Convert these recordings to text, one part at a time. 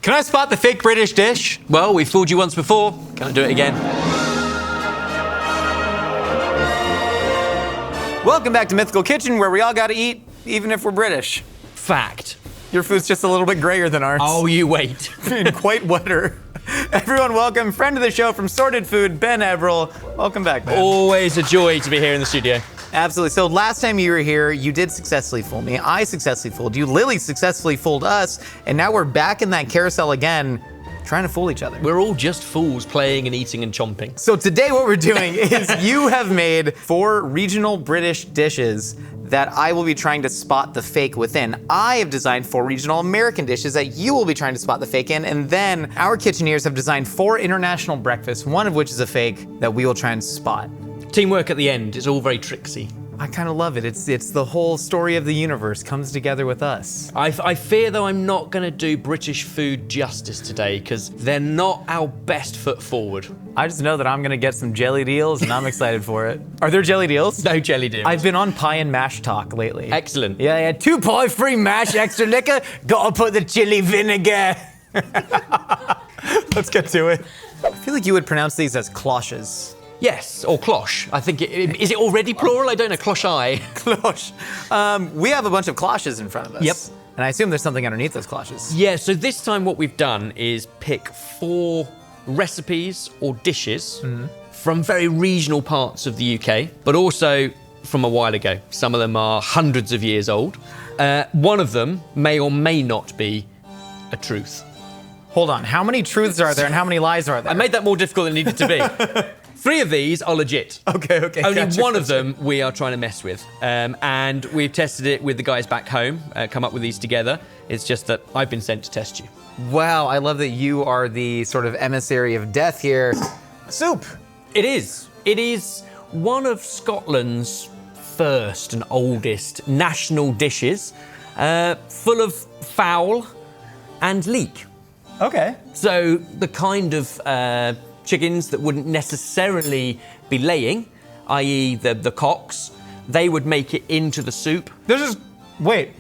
Can I spot the fake British dish? Well, we fooled you once before. Can't do it again. Welcome back to Mythical Kitchen, where we all gotta eat, even if we're British. Fact. Your food's just a little bit grayer than ours. Oh, you wait. And quite wetter. Everyone welcome, friend of the show from SortedFood, Ben Everill. Welcome back, Ben. Always a joy to be here in the studio. Absolutely. So last time you were here, you did successfully fool me. I successfully fooled you. Lily successfully fooled us. And now we're back in that carousel again, trying to fool each other. We're all just fools playing and eating and chomping. So today what we're doing is you have made 4 regional British dishes that I will be trying to spot the fake within. I have designed 4 regional American dishes that you will be trying to spot the fake in, and then our kitcheneers have designed 4 international breakfasts, one of which is a fake that we will try and spot. Teamwork at the end. It's all very tricksy. I kind of love it. It's the whole story of the universe comes together with us. I fear, though, I'm not going to do British food justice today because they're not our best foot forward. I just know that I'm gonna get some jelly deals and I'm excited for it. Are there jelly deals? No jelly deals. I've been on pie and mash talk lately. Excellent. Yeah, 2 pie, free mash, extra liquor. Gotta put the chili vinegar. Let's get to it. I feel like you would pronounce these as cloches. Yes, or cloche. I think is it already plural? I don't know. Cloche. Cloche. We have a bunch of cloches in front of us. Yep. And I assume there's something underneath those cloches. Yeah, so this time what we've done is pick 4 recipes or dishes from very regional parts of the UK, but also from a while ago. Some of them are hundreds of years old. One of them may or may not be a truth. Hold on, how many truths are there and how many lies are there? I made that more difficult than it needed to be. 3 of these are legit. Okay. Only gotcha, one of them we are trying to mess with. And we've tested it with the guys back home, come up with these together. It's just that I've been sent to test you. Wow, I love that you are the sort of emissary of death here. Soup. It is. It is one of Scotland's first and oldest national dishes, full of fowl and leek. Okay. So the kind of chickens that wouldn't necessarily be laying, i.e. the cocks, they would make it into the soup. Wait.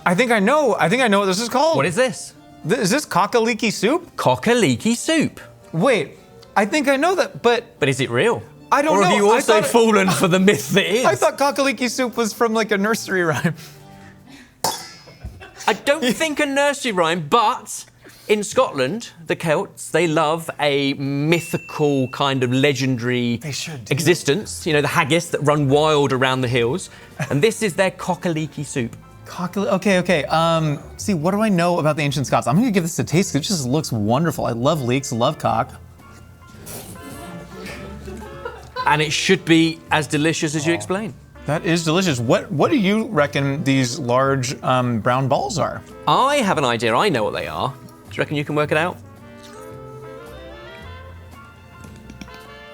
I think I know what this is called. What is this? Is this cock-a-leeky soup? Cock-a-leeky soup. Wait, I think I know that, but is it real? I don't know. Or have you also fallen for the myth that it is? I thought cock-a-leeky soup was from like a nursery rhyme. I don't think a nursery rhyme, but in Scotland, the Celts, they love a mythical kind of legendary existence. You know, the haggis that run wild around the hills. And this is their cock-a-leeky soup. Okay. See, what do I know about the ancient Scots? I'm gonna give this a taste. It just looks wonderful. I love leeks, love cock. And it should be as delicious as you explain. That is delicious. What do you reckon these large brown balls are? I have an idea. I know what they are. Do you reckon you can work it out?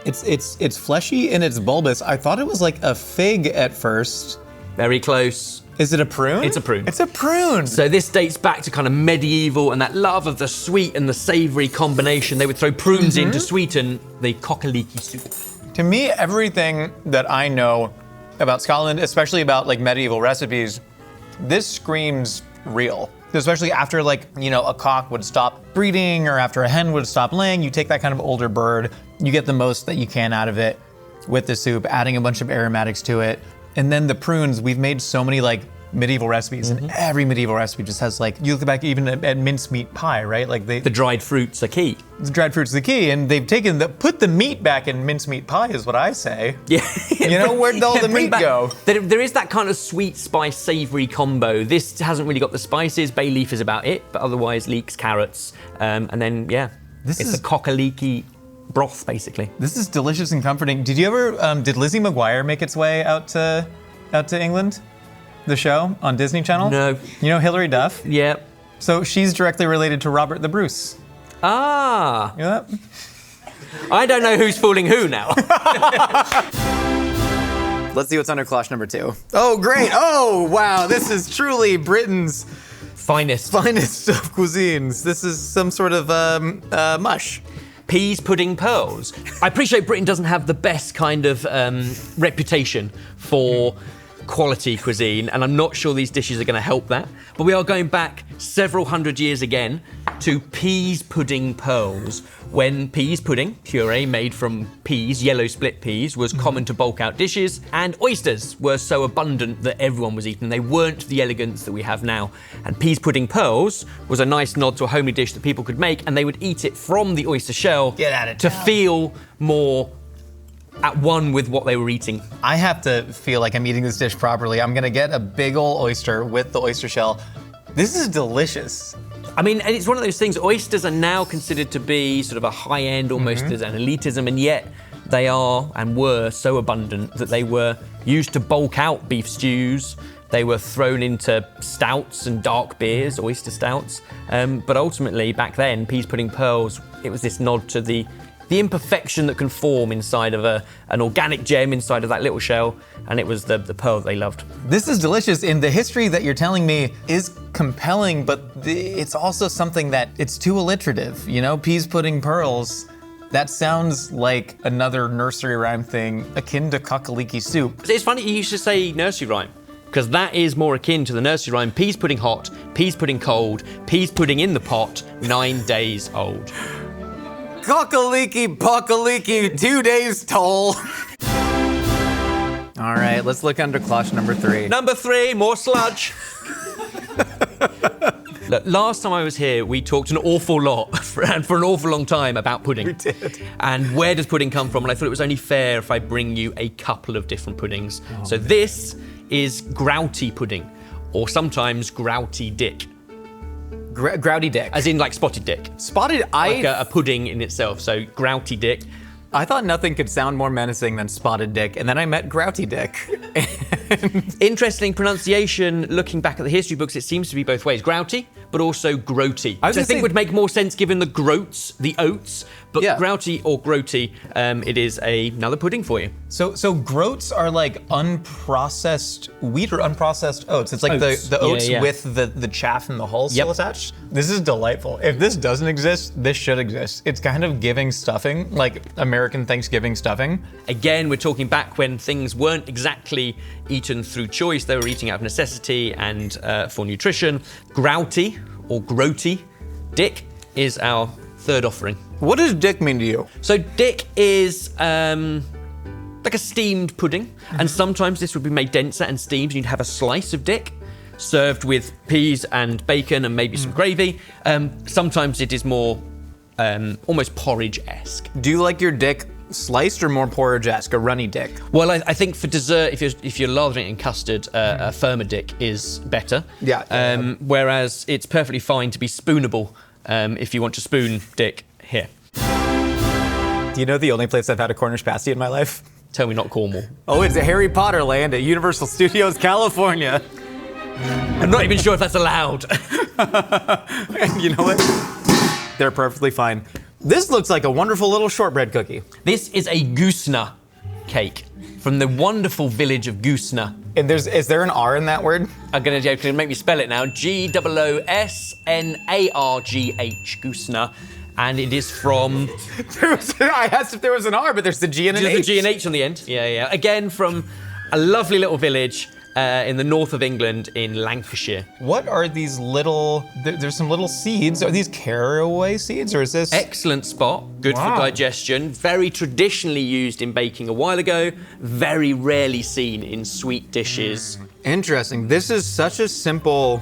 It's fleshy and it's bulbous. I thought it was like a fig at first. Very close. Is it a prune? It's a prune. It's a prune. So this dates back to kind of medieval and that love of the sweet and the savory combination. They would throw prunes in to sweeten the cock-a-leeky soup. To me, everything that I know about Scotland, especially about like medieval recipes, this screams real. Especially after a cock would stop breeding or after a hen would stop laying, you take that kind of older bird, you get the most that you can out of it with the soup, adding a bunch of aromatics to it. And then the prunes, we've made so many medieval recipes, and every medieval recipe just has you look back even at mincemeat pie, right? The dried fruits are key. The dried fruits are the key, and they've put the meat back in mincemeat pie is what I say. Yeah. Where'd all the meat go? There is that kind of sweet spice savory combo. This hasn't really got the spices. Bay leaf is about it, but otherwise leeks, carrots, and then it's a cock-a-leeky broth basically. This is delicious and comforting. Did you ever did Lizzie McGuire make its way out to England? The show on Disney Channel? No. You know Hilary Duff? Yeah. So she's directly related to Robert the Bruce. Ah. You know that? I don't know who's fooling who now. Let's see what's under cloche number 2. Oh, great. Oh, wow. This is truly Britain's finest of cuisines. This is some sort of mush. Peas, pudding, pearls. I appreciate Britain doesn't have the best kind of reputation for quality cuisine, and I'm not sure these dishes are going to help that. But we are going back several hundred years again to peas pudding pearls, when peas pudding, puree made from peas, yellow split peas, was common to bulk out dishes, and oysters were so abundant that everyone was eating. They weren't the elegance that we have now. And peas pudding pearls was a nice nod to a homely dish that people could make, and they would eat it from the oyster shell to feel more at one with what they were eating. I have to feel like I'm eating this dish properly. I'm gonna get a big ol' oyster with the oyster shell. This is delicious. I mean, and it's one of those things, oysters are now considered to be sort of a high-end, almost as an elitism, and yet they are and were so abundant that they were used to bulk out beef stews. They were thrown into stouts and dark beers, oyster stouts. But ultimately, back then, peas pudding pearls, it was this nod to the imperfection that can form inside of an organic gem inside of that little shell, and it was the pearl that they loved. This is delicious, and the history that you're telling me is compelling, but it's also something that it's too alliterative, you know? Peas pudding pearls, that sounds like another nursery rhyme thing akin to cockaliki soup. It's funny you should say nursery rhyme, because that is more akin to the nursery rhyme, peas pudding hot, peas pudding cold, peas pudding in the pot, 9 days old. Cockaliki, pockaliki, 2 days toll. All right, let's look under cloche number 3. Number 3, more sludge. Look, last time I was here, we talked an awful lot and for an awful long time about pudding. We did. And where does pudding come from? And I thought it was only fair if I bring you a couple of different puddings. So this is grouty pudding, or sometimes grouty dick. Grouty dick. As in like spotted dick. Spotted, Like a pudding in itself, so grouty dick. I thought nothing could sound more menacing than spotted dick, and then I met grouty dick. Interesting pronunciation, looking back at the history books, it seems to be both ways. Grouty, but also groaty. Which I think would make more sense given the groats, the oats, but grouty or groaty, it is another pudding for you. So groats are like unprocessed wheat or unprocessed oats. It's like Oats. the oats Yeah. with the chaff and the hull still attached. This is delightful. If this doesn't exist, this should exist. It's kind of giving stuffing, like American Thanksgiving stuffing. Again, we're talking back when things weren't exactly eaten through choice. They were eating out of necessity and for nutrition. Grouty or groaty dick is our third offering. What does dick mean to you? So dick is like a steamed pudding, and sometimes this would be made denser and steamed, and you'd have a slice of dick served with peas and bacon and maybe some gravy. Sometimes it is more almost porridge-esque. Do you like your dick sliced or more porridge-esque, a runny dick? Well, I think for dessert, if you're lathering it in custard, a firmer dick is better. Yeah. Whereas it's perfectly fine to be spoonable if you want to spoon dick here. Do you know the only place I've had a Cornish pasty in my life? Tell me not Cornwall. Oh, it's a Harry Potter land at Universal Studios, California. I'm not even sure if that's allowed. And you know what? They're perfectly fine. This looks like a wonderful little shortbread cookie. This is a Goosna cake from the wonderful village of Goosna. And is there an R in that word? I'm gonna make me spell it now. Goosnargh, Goosna. And it is from... I asked if there was an R, but there's the G and an H. There's a G and H on the end. Yeah. Again, from a lovely little village in the north of England in Lancashire. What are these little... There's some little seeds. Are these caraway seeds, or is this... Excellent spot, good for digestion. Very traditionally used in baking a while ago. Very rarely seen in sweet dishes. Interesting. This is such a simple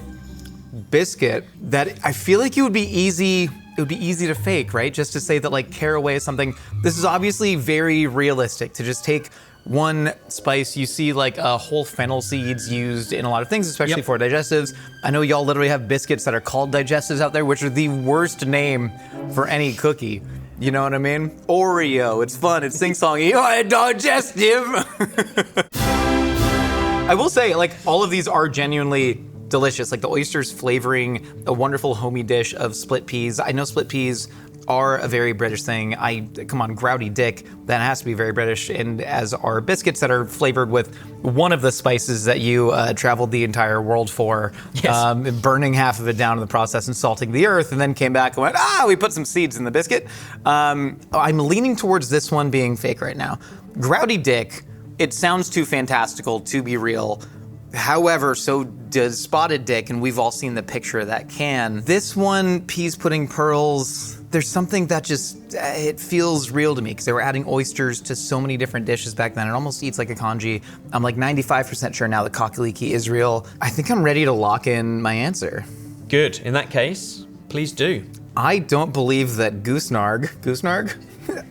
biscuit that I feel like it would be easy to fake, right? Just to say that like caraway is something. This is obviously very realistic to just take one spice. You see like whole fennel seeds used in a lot of things, especially for digestives. I know y'all literally have biscuits that are called digestives out there, which are the worst name for any cookie. You know what I mean? Oreo, it's fun, it's sing-songy. Oh, digestive. I will say, like, all of these are genuinely delicious. Like the oysters flavoring a wonderful homey dish of split peas. I know split peas are a very British thing. Come on, grouty dick, that has to be very British. And as are biscuits that are flavored with one of the spices that you traveled the entire world for, burning half of it down in the process and salting the earth, and then came back and went, we put some seeds in the biscuit. I'm leaning towards this one being fake right now. Grouty dick, it sounds too fantastical to be real. However, so does Spotted Dick, and we've all seen the picture of that can. This one, peas pudding pearls, there's something that just, it feels real to me because they were adding oysters to so many different dishes back then. It almost eats like a congee. I'm like 95% sure now that kakaliki is real. I think I'm ready to lock in my answer. Good. In that case, please do. I don't believe that Goosenarg?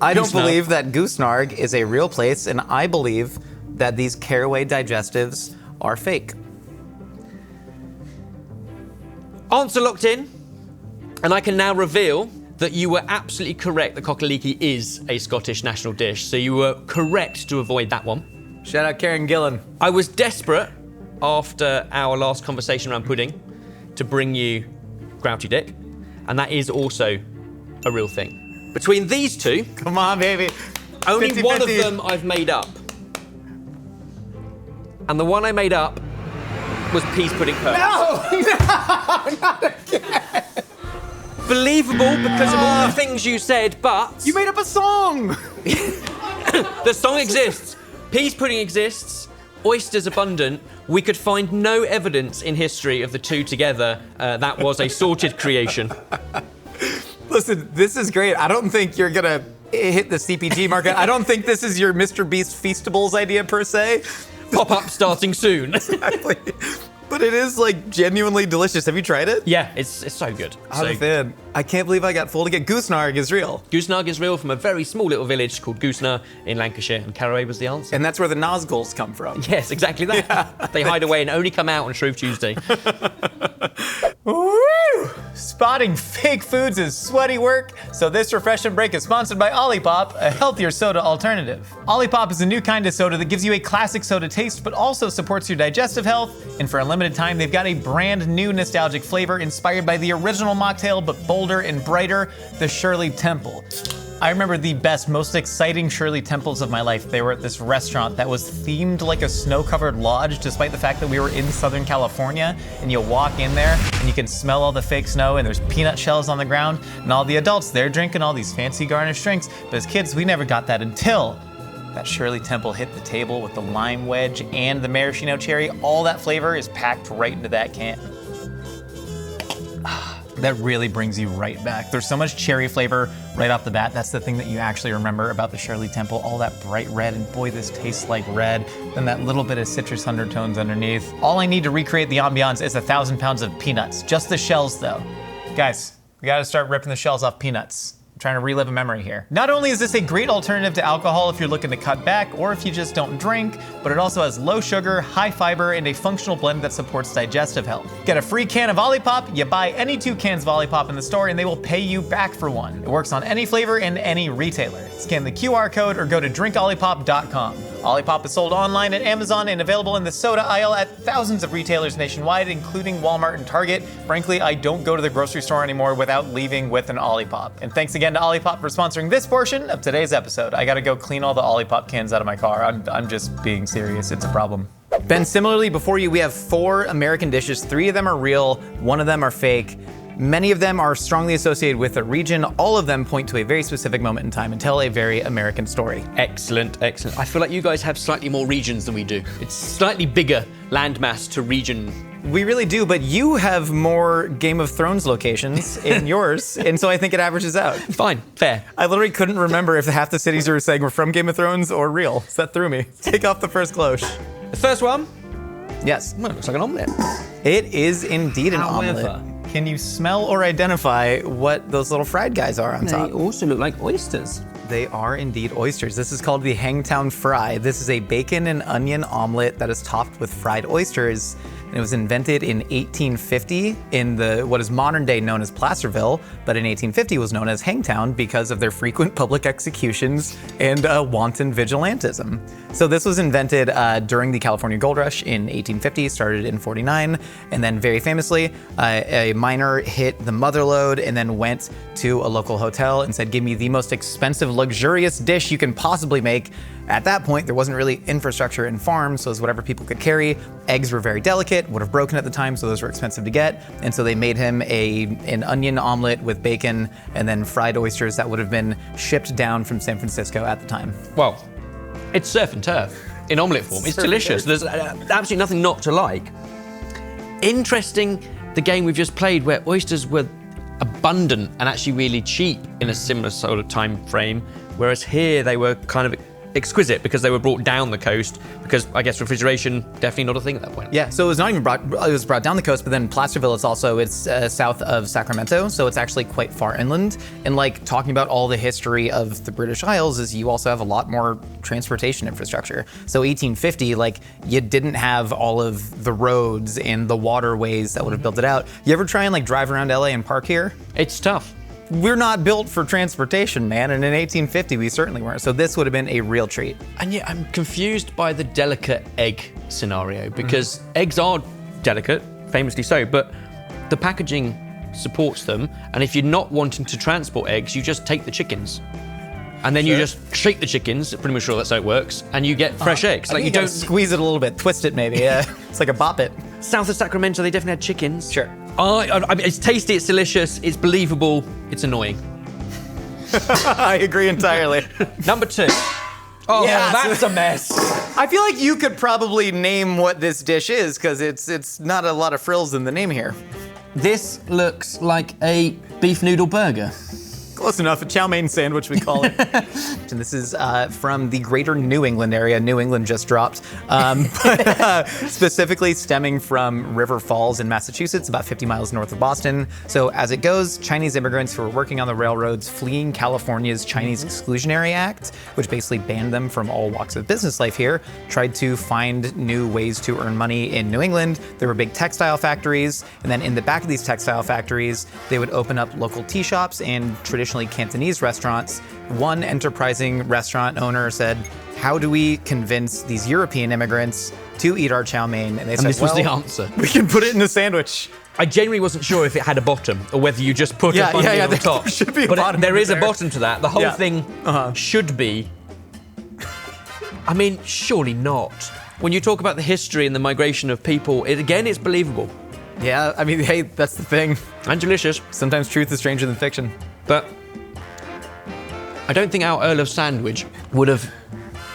I don't believe that Goosenarg is a real place, and I believe that these caraway digestives are fake. Answer locked in, and I can now reveal that you were absolutely correct that kakaliki is a Scottish national dish, so you were correct to avoid that one. Shout out Karen Gillan. I was desperate after our last conversation around pudding to bring you Grouchy Dick, and that is also a real thing. Between these two, Come on, baby. only 50-50. one of them I've made up. And the one I made up was peas pudding pearls. No, not again. Believable because of all the things you said, but You made up a song. the song exists. Peas pudding exists. Oysters abundant. We could find no evidence in history of the two together. That was a sorted creation. Listen, this is great. I don't think you're gonna hit the CPG market. I don't think this is your Mr. Beast Feastables idea per se. Pop up starting soon. Exactly. But it is like genuinely delicious. Have you tried it? Yeah, it's so good. I'm a fan. I can't believe I got fooled again. Goosenarg is real. Goosenarg is real from a very small little village called Goosnar in Lancashire, and caraway was the answer. And that's where the Nazguls come from. Yes, exactly that. Yeah. They hide away and only come out on Shrove Tuesday. Woo! Spotting fake foods is sweaty work, so this refreshment break is sponsored by Olipop, a healthier soda alternative. Olipop is a new kind of soda that gives you a classic soda taste, but also supports your digestive health, and for a limited time, they've got a brand new nostalgic flavor inspired by the original mocktail, but bolder and brighter, the Shirley Temple. I remember the best, most exciting Shirley Temples of my life. They were at this restaurant that was themed like a snow-covered lodge, despite the fact that we were in Southern California, and you walk in there and you can smell all the fake snow and there's peanut shells on the ground, and all the adults, they're drinking all these fancy garnished drinks. But as kids, we never got that until that Shirley Temple hit the table with the lime wedge and the maraschino cherry. All that flavor is packed right into that can. That really brings you right back. There's so much cherry flavor right off the bat. That's the thing that you actually remember about the Shirley Temple, all that bright red, and boy, this tastes like red. Then that little bit of citrus undertones underneath. All I need to recreate the ambiance is 1,000 pounds of peanuts. Just the shells though. Guys, we gotta start ripping the shells off peanuts. I'm trying to relive a memory here. Not only is this a great alternative to alcohol if you're looking to cut back or if you just don't drink, but it also has low sugar, high fiber, and a functional blend that supports digestive health. Get a free can of Olipop, you buy any 2 cans of Olipop in the store and they will pay you back for one. It works on any flavor and any retailer. Scan the QR code or go to drinkolipop.com. Olipop is sold online at Amazon and available in the soda aisle at thousands of retailers nationwide, including Walmart and Target. Frankly, I don't go to the grocery store anymore without leaving with an Olipop. And thanks again to Olipop for sponsoring this portion of today's episode. I gotta go clean all the Olipop cans out of my car. I'm just being serious, it's a problem. Ben, similarly before you, we have 4 American dishes. 3 of them are real, 1 of them are fake. Many of them are strongly associated with a region. All of them point to a very specific moment in time and tell a very American story. Excellent, excellent. I feel like you guys have slightly more regions than we do. It's slightly bigger landmass to region. We really do, but you have more Game of Thrones locations in yours, and so I think it averages out. Fine, fair. I literally couldn't remember if half the cities you were saying were from Game of Thrones or real. So that threw me. Take off the first cloche. The first one? Yes. Well, it looks like an omelette. It is indeed an However, omelet. Can you smell or identify what those little fried guys are on top? They also look like oysters. They are indeed oysters. This is called the Hangtown Fry. This is a bacon and onion omelet that is topped with fried oysters. And it was invented in 1850 in what is modern day known as Placerville, but in 1850 was known as Hangtown because of their frequent public executions and wanton vigilantism. So this was invented during the California Gold Rush in 1850, started in 49, and then very famously, a miner hit the mother lode and then went to a local hotel and said, "Give me the most expensive, luxurious dish you can possibly make." At that point, there wasn't really infrastructure in farms, so it was whatever people could carry. Eggs were very delicate, would have broken at the time, so those were expensive to get. And so they made him an onion omelet with bacon and then fried oysters that would have been shipped down from San Francisco at the time. Well, it's surf and turf. in omelette form. It's delicious. There's absolutely nothing not to like. Interesting, the game we've just played where oysters were abundant and actually really cheap in a similar sort of time frame, whereas here they were kind of exquisite because they were brought down the coast, because I guess refrigeration definitely not a thing at that point. Yeah, so it was not even it was brought down the coast, but then Placerville is also, it's south of Sacramento, so it's actually quite far inland. And like talking about all the history of the British Isles is you also have a lot more transportation infrastructure. So 1850, like you didn't have all of the roads and the waterways that would have built it out. You ever try and like drive around LA and park here? It's tough. We're not built for transportation, man, and in 1850 we certainly weren't. So this would have been a real treat. And yet I'm confused by the delicate egg scenario, because eggs are delicate, famously so, but the packaging supports them, and if you're not wanting to transport eggs, you just take the chickens. And then you just shake the chickens, pretty much sure that's how it works, and you get fresh eggs. Like you don't squeeze it a little bit, twist it maybe, yeah. It's like a bop it. South of Sacramento, they definitely had chickens. Sure. I mean, it's tasty, it's delicious, it's believable, it's annoying. I agree entirely. Number 2. Oh, Yeah, that's a mess. I feel like you could probably name what this dish is, because it's not a lot of frills in the name here. This looks like a beef noodle burger. Close enough, a chow mein sandwich we call it. And this is from the greater New England area. New England just dropped. But specifically stemming from River Falls in Massachusetts, about 50 miles north of Boston. So as it goes, Chinese immigrants who were working on the railroads fleeing California's Chinese Exclusionary Act, which basically banned them from all walks of business life here, tried to find new ways to earn money in New England. There were big textile factories, and then in the back of these textile factories, they would open up local tea shops and traditionally Cantonese restaurants. One enterprising restaurant owner said, how do we convince these European immigrants to eat our chow mein? And they said, this was the answer. We can put it in a sandwich. I genuinely wasn't sure if it had a bottom or whether you just put a bun on top. There should be a but bottom. There is there. a bottom to that. The whole thing should be. I mean, surely not. When you talk about the history and the migration of people, it's believable. Yeah, I mean, hey, that's the thing. And delicious. Sometimes truth is stranger than fiction. But I don't think our Earl of Sandwich would have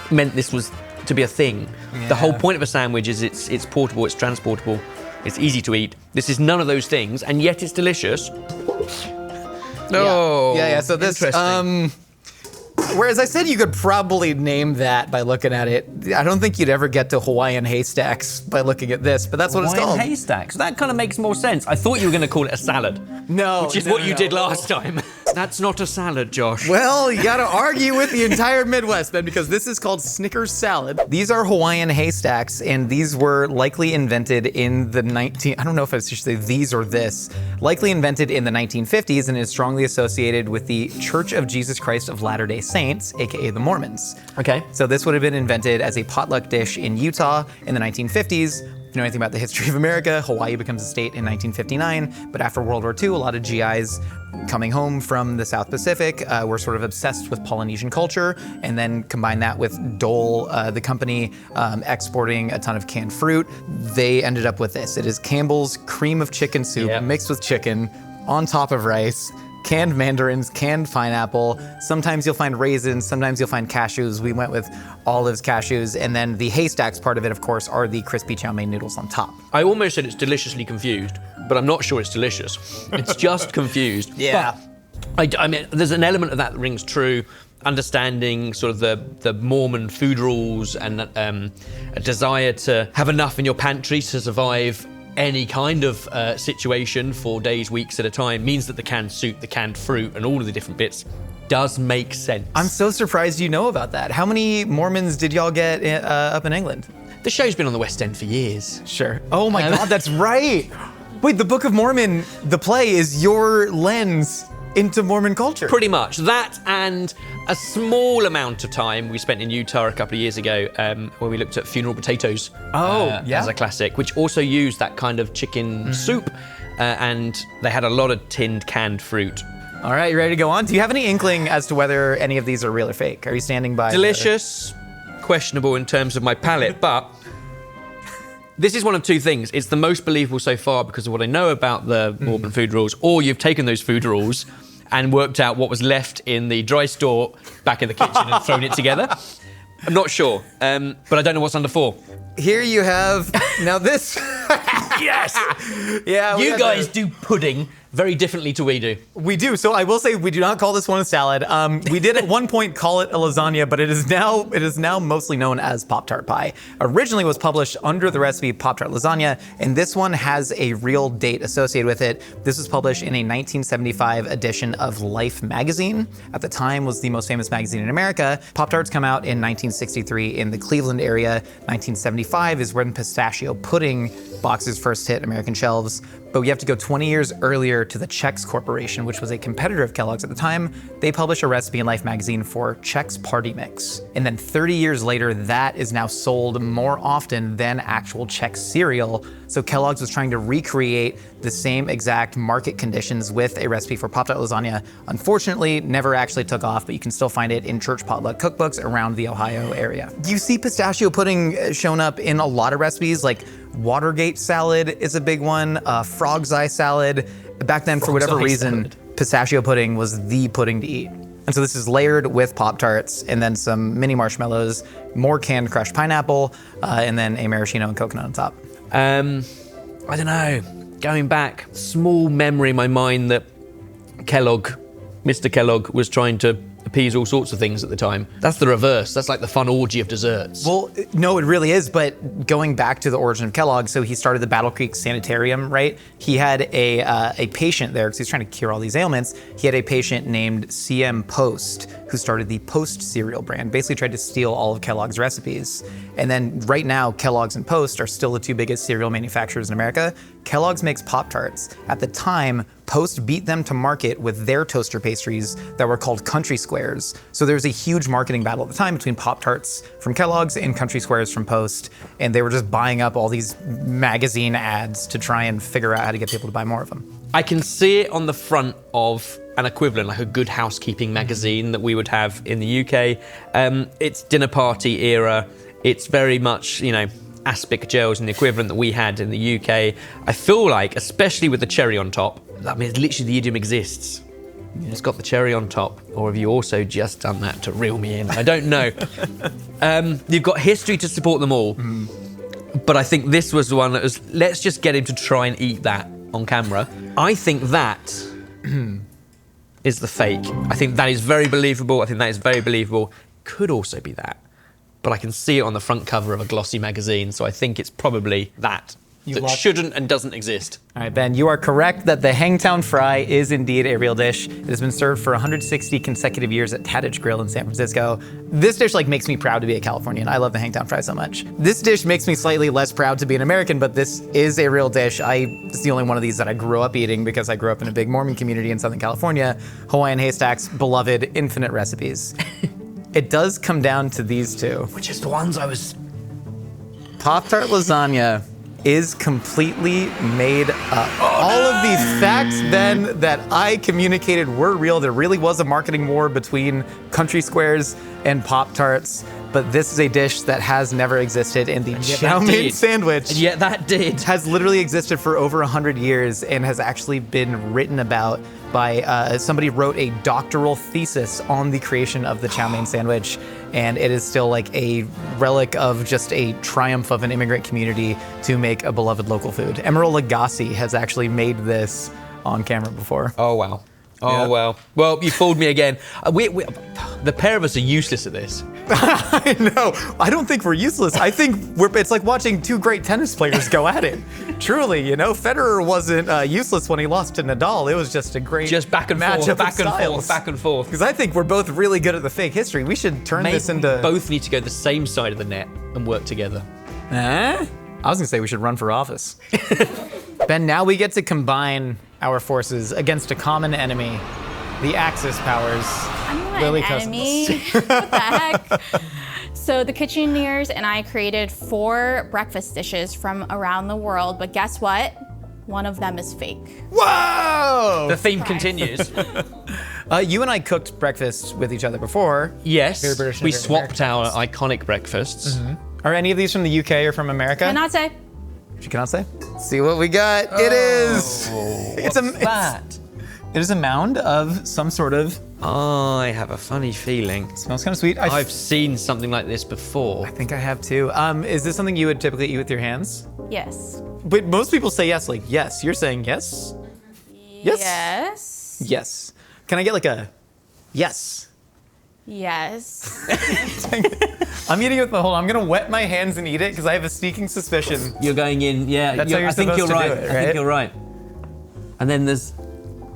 meant this was to be a thing. Yeah. The whole point of a sandwich is it's portable, it's transportable, it's easy to eat. This is none of those things, and yet it's delicious. Oh, yeah. So this, whereas I said you could probably name that by looking at it, I don't think you'd ever get to Hawaiian haystacks by looking at this, but that's what it's called. Haystacks. That kind of makes more sense. I thought you were going to call it a salad. No, which is what you did last time. That's not a salad, Josh. Well, you gotta argue with the entire Midwest, then, because this is called Snickers salad. These are Hawaiian haystacks, and these were likely invented in the I don't know if I should say these or this, likely invented in the 1950s and is strongly associated with the Church of Jesus Christ of Latter-day Saints, aka the Mormons. Okay. So this would have been invented as a potluck dish in Utah in the 1950s. If you know anything about the history of America, Hawaii becomes a state in 1959, but after World War II, a lot of GIs coming home from the South Pacific were sort of obsessed with Polynesian culture, and then combine that with Dole, the company exporting a ton of canned fruit. They ended up with this. It is Campbell's cream of chicken soup mixed with chicken on top of rice. Canned mandarins, canned pineapple. Sometimes you'll find raisins, sometimes you'll find cashews. We went with olives, cashews, and then the haystacks part of it, of course, are the crispy chow mein noodles on top. I almost said it's deliciously confused, but I'm not sure it's delicious. It's just confused. Yeah. But I mean, there's an element of that rings true. Understanding sort of the Mormon food rules and a desire to have enough in your pantry to survive any kind of situation for days, weeks at a time means that the canned soup, the canned fruit, and all of the different bits does make sense. I'm so surprised you know about that. How many Mormons did y'all get up in England? The show's been on the West End for years. Sure. Oh my God, that's right. Wait, the Book of Mormon, the play, is your lens into Mormon culture. Pretty much. That and a small amount of time we spent in Utah a couple of years ago where we looked at funeral potatoes as a classic, which also used that kind of chicken soup, and they had a lot of tinned canned fruit. All right, you ready to go on? Do you have any inkling as to whether any of these are real or fake? Are you standing by? Delicious, questionable in terms of my palate, but this is one of two things. It's the most believable so far because of what I know about the Mormon food rules, or you've taken those food rules and worked out what was left in the dry store back in the kitchen and thrown it together. I'm not sure, but I don't know what's under 4. Here you have, now this. Yes! Yeah, You guys do pudding very differently to we do. We do. So I will say we do not call this one a salad. We did at one point call it a lasagna, but it is now mostly known as Pop-Tart pie. Originally was published under the recipe Pop-Tart lasagna, and this one has a real date associated with it. This was published in a 1975 edition of Life magazine. At the time was the most famous magazine in America. Pop-Tarts come out in 1963 in the Cleveland area. 1975 is when pistachio pudding boxes first hit American shelves. But we have to go 20 years earlier to the Chex Corporation, which was a competitor of Kellogg's at the time. They published a recipe in Life magazine for Chex Party Mix. And then 30 years later, that is now sold more often than actual Chex cereal. So Kellogg's was trying to recreate the same exact market conditions with a recipe for Pop-Tart lasagna. Unfortunately, never actually took off, but you can still find it in church potluck cookbooks around the Ohio area. You see pistachio pudding shown up in a lot of recipes, like Watergate salad is a big one, frog's eye salad. Back then, for whatever reason, pistachio pudding was the pudding to eat. And so this is layered with Pop-Tarts and then some mini marshmallows, more canned crushed pineapple, and then a maraschino and coconut on top. I don't know. Going back, small memory in my mind that Mr. Kellogg was trying to appease all sorts of things at the time. That's the reverse. That's like the fun orgy of desserts. Well, no, it really is. But going back to the origin of Kellogg, so he started the Battle Creek Sanitarium, right? He had a patient there because he was trying to cure all these ailments. He had a patient named C.M. Post who started the Post cereal brand, basically tried to steal all of Kellogg's recipes. And then right now, Kellogg's and Post are still the two biggest cereal manufacturers in America. Kellogg's makes Pop-Tarts. At the time, Post beat them to market with their toaster pastries that were called Country Squares. So there was a huge marketing battle at the time between Pop-Tarts from Kellogg's and Country Squares from Post. And they were just buying up all these magazine ads to try and figure out how to get people to buy more of them. I can see it on the front of an equivalent, like a Good Housekeeping magazine that we would have in the UK. It's dinner party era. It's very much, aspic gels and the equivalent that we had in the UK. I feel like, especially with the cherry on top, I mean, literally the idiom exists. It's got the cherry on top. Or have you also just done that to reel me in? I don't know. You've got history to support them all. But I think this was the one that was, let's just get him to try and eat that on camera. I think that is the fake. I think that is very believable. Could also be that. But I can see it on the front cover of a glossy magazine, so I think it's probably that. That shouldn't and doesn't exist. All right, Ben, you are correct that the Hangtown Fry is indeed a real dish. It has been served for 160 consecutive years at Taddage Grill in San Francisco. This dish makes me proud to be a Californian. I love the Hangtown Fry so much. This dish makes me slightly less proud to be an American, but this is a real dish. It's the only one of these that I grew up eating because I grew up in a big Mormon community in Southern California. Hawaiian Haystack's beloved infinite recipes. It does come down to these two. Which is the ones I was... Pop-Tart lasagna is completely made up. All of these facts, Ben, that I communicated were real. There really was a marketing war between Country Squares and Pop-Tarts, but this is a dish that has never existed, and the chow mein sandwich and yet that did. Has literally existed for over 100 years and has actually been written about by somebody wrote a doctoral thesis on the creation of the chow mein sandwich, and it is still like a relic of just a triumph of an immigrant community to make a beloved local food. Emeril Lagasse has actually made this on camera before. Oh, wow. Oh, yeah. Well, you fooled me again. The pair of us are useless at this. I know. I don't think we're useless. I think it's like watching two great tennis players go at it. Truly, Federer wasn't useless when he lost to Nadal. It was just a great back and forth, back and forth. Because I think we're both really good at the fake history. We should turn this into... We both need to go the same side of the net and work together. I was going to say we should run for office. Ben, now we get to combine our forces against a common enemy, the Axis powers. I'm not Lily an enemy. What the heck? So the Kitcheneers and I created 4 breakfast dishes from around the world, but guess what? One of them is fake. Whoa! The theme continues. You and I cooked breakfast with each other before. Yes, we swapped our iconic breakfasts. Mm-hmm. Are any of these from the UK or from America? Cannot say. She cannot say? See what we got. It is. What's that? It is a mound of some sort of, I have a funny feeling. smells kind of sweet. I've seen something like this before. I think I have too. Is this something you would typically eat with your hands? Yes. But most people say yes, like yes. You're saying yes? Yes? Yes. Yes. Can I get like a yes? Yes. I'm eating it with my hold on. I'm gonna wet my hands and eat it because I have a sneaking suspicion. You're going in, yeah. That's how you're I think supposed you're to do right. it, I right? think you're right. And then is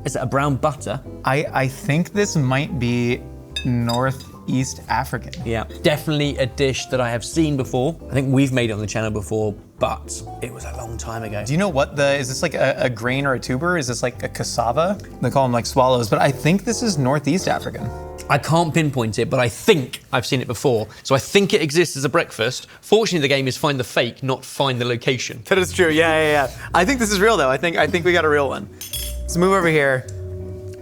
it a brown butter? I think this might be Northeast African. Yeah. Definitely a dish that I have seen before. I think we've made it on the channel before, but it was a long time ago. Do you know what is this like a grain or a tuber? Is this like a cassava? They call them like swallows, but I think this is Northeast African. I can't pinpoint it, but I think I've seen it before. So I think it exists as a breakfast. Fortunately, the game is find the fake, not find the location. That is true. Yeah. I think this is real though. I think we got a real one. Let's move over here.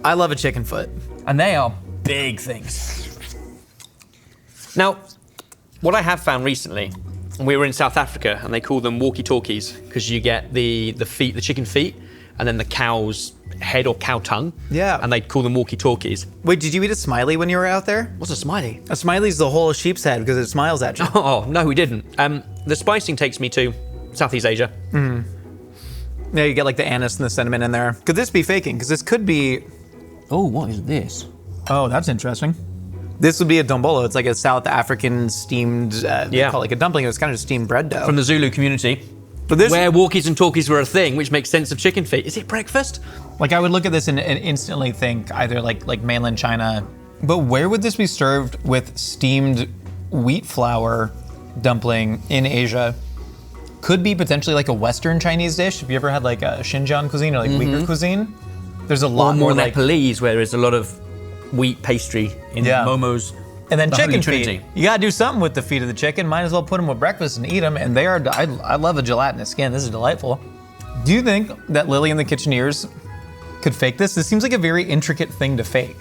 I love a chicken foot. And they are big things. Now, what I have found recently, we were in South Africa and they call them walkie-talkies because you get the feet, the chicken feet, and then the cow's head or cow tongue. Yeah. And they call them walkie-talkies. Wait, did you eat a smiley when you were out there? What's a smiley? A smiley's the whole sheep's head because it smiles at you. Oh, no, we didn't. The spicing takes me to Southeast Asia. Yeah, you get like the anise and the cinnamon in there. Could this be faking? Because this could be. Oh, what is this? Oh, that's interesting. This would be a dombolo. It's like a South African steamed. They call it like a dumpling. It was kind of steamed bread dough. From the Zulu community. But this, Where walkies and talkies were a thing, which makes sense of chicken feet. Is it breakfast? like, I would look at this and instantly think either like mainland China. But where would this be served with steamed wheat flour dumpling in Asia? Could be potentially like a Western Chinese dish. Have you ever had like a Xinjiang cuisine or like Uyghur cuisine? There's a lot Or more like. Nepalese, where there's a lot of wheat pastry in Yeah. momos. And then the chicken Holy feet. Trinity. You gotta do something with the feet of the chicken. Might as well put them with breakfast and eat them. And they are, I love a gelatinous skin. This is delightful. Do you think that Lily and the Kitcheneers could fake this? This seems like a very intricate thing to fake.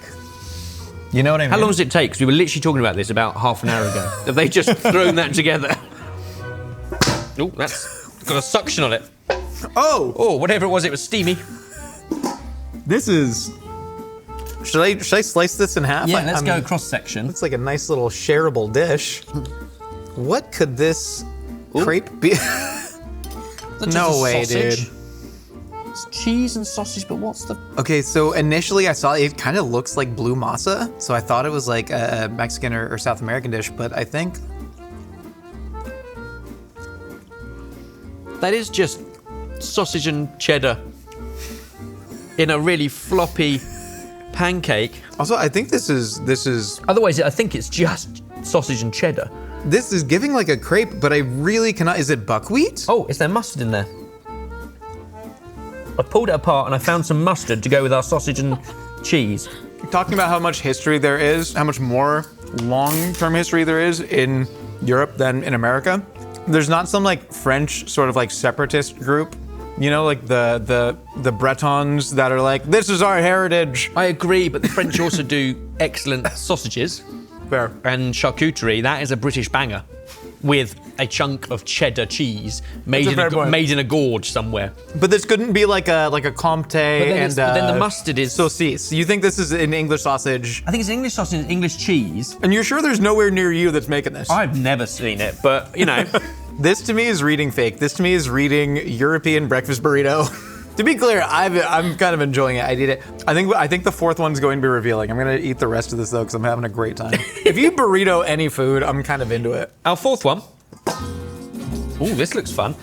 You know what I mean? How long does it take? Because we were literally talking about this about half an hour ago. Have they just thrown that together? Oh, that's got a suction on it. Oh, whatever it was steamy. This is. Should I slice this in half? Yeah, let's I go mean, cross section. It's like a nice little shareable dish. What could this crepe be? No way, dude. It's cheese and sausage, but what's the... Okay, so initially I saw it kind of looks like blue masa, so I thought it was like a Mexican or South American dish, but I think That is just sausage and cheddar in a really floppy pancake. also I think this is Otherwise, I think it's just sausage and cheddar. giving like a crepe, but I really cannot. Is it buckwheat? Oh, is there mustard in there? I pulled it apart and I found some mustard to go with our sausage and cheese. Talking about how much history there is, how much more long-term history there is in Europe than in America. There's not some like French sort of like separatist group, you know, like the Bretons that are like, this is our heritage. I agree, but the French also do excellent sausages Fair. and charcuterie. That is a British banger with a chunk of cheddar cheese made That's a fair point. made in a gorge somewhere. But this couldn't be like a Comte then the mustard is- saucisse. You think this is an English sausage? I think it's English sausage and English cheese. And you're sure there's nowhere near you that's making this? I've never seen it, but you know. This to me is reading fake. This to me is reading European breakfast burrito. To be clear, I'm kind of enjoying it. I eat it. I think the fourth one's going to be revealing. I'm gonna eat the rest of this though because I'm having a great time. If you burrito any food, I'm kind of into it. Our fourth one. Oh, this looks fun.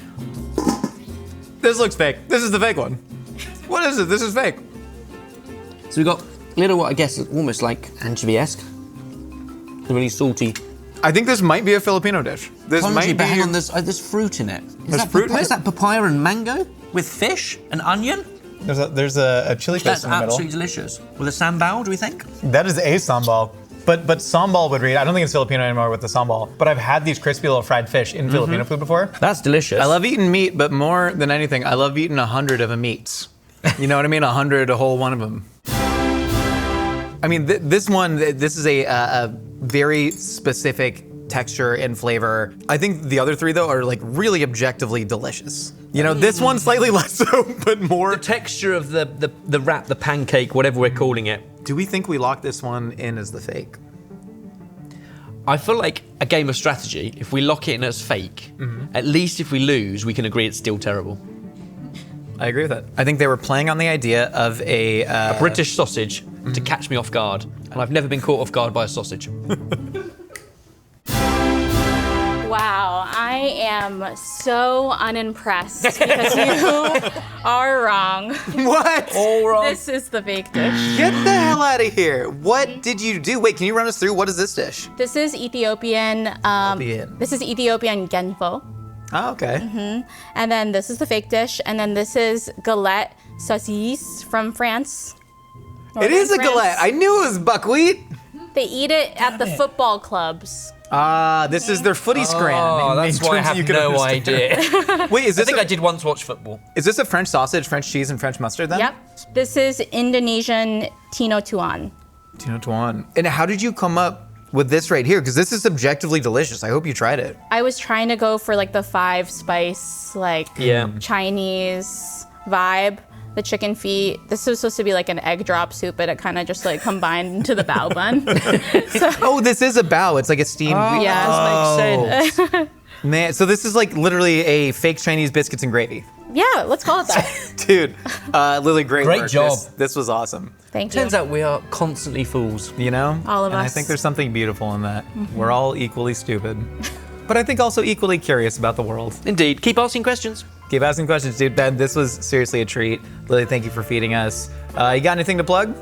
This looks fake. This is the fake one. What is it? This is fake. So we've got little, what I guess, almost like anchovy-esque. Really salty. I think this might be a Filipino dish. This Congee, might be. but hang on, there's fruit in it. There's fruit in it? Is that papaya and mango with fish and onion? There's a chili That's paste in the middle. absolutely delicious. With a sambal, do we think? That is a sambal. But sambal would read. I don't think it's Filipino anymore with the sambal. But I've had these crispy little fried fish in Filipino food before. That's delicious. I love eating meat, but more than anything, I love eating 100 of a meats. You know what I mean? 100, a whole one of them. I mean, this one, this is a very specific texture and flavor. I think the other three though are like really objectively delicious. You know, this one slightly less so, but more. The texture of the wrap, the pancake, whatever we're calling it. Do we think we lock this one in as the fake? I feel like a game of strategy, if we lock it in as fake, at least if we lose, we can agree it's still terrible. I agree with that. I think they were playing on the idea of a British sausage to catch me off guard, and I've never been caught off guard by a sausage. Wow, I am so unimpressed because you are wrong. What? All wrong. This is the fake dish. Get the hell out of here. What did you do? Wait, can you run us through? What is this dish? This is Ethiopian. This is Ethiopian genfo. Oh, okay. And then this is the fake dish. And then this is galette saucisse from France. It is a Northern France. galette. I knew it was buckwheat. They eat it at the football clubs. This is their footy scran. Oh, in that's why I terms have you can no understand. idea. Wait, is I this think I did once watch football. Is this a French sausage, French cheese, and French mustard then? Yep. This is Indonesian tino tuan. Tino tuan. And how did you come up with this right here? Because this is subjectively delicious. I hope you tried it. I was trying to go for like the 5 spice, like Chinese vibe. The chicken feet. This was supposed to be like an egg drop soup, but it kind of just like combined into the bao bun. Oh, this is a bao. It's like a steamed wheat. Yeah. That makes sense. Man, so this is like literally a fake Chinese biscuits and gravy. Yeah, let's call it that. Dude, Lily, great work. job. This was awesome. Thank you. Turns out we are constantly fools. You know? All of and I us. think there's something beautiful in that. We're all equally stupid. But I think also equally curious about the world. Indeed. Keep asking questions. Keep asking questions, dude. Ben, this was seriously a treat. Lily, thank you for feeding us. You got anything to plug?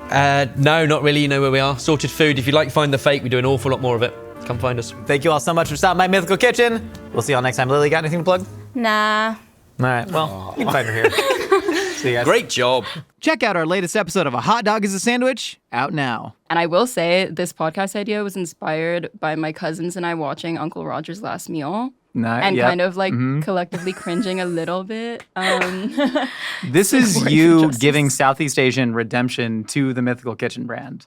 No, not really. You know where we are. Sorted Food. If you'd like to find the fake, we do an awful lot more of it. Come find us. Thank you all so much for stopping by Mythical Kitchen. We'll see y'all next time. Lily, got anything to plug? Nah. All right, well, you can find her here. See you guys. Great job. Check out our latest episode of A Hot Dog is a Sandwich, out now. And I will say, this podcast idea was inspired by my cousins and I watching Uncle Roger's Last Meal. And kind of like collectively cringing a little bit. This is Support you injustice. giving Southeast Asian redemption to the Mythical Kitchen brand.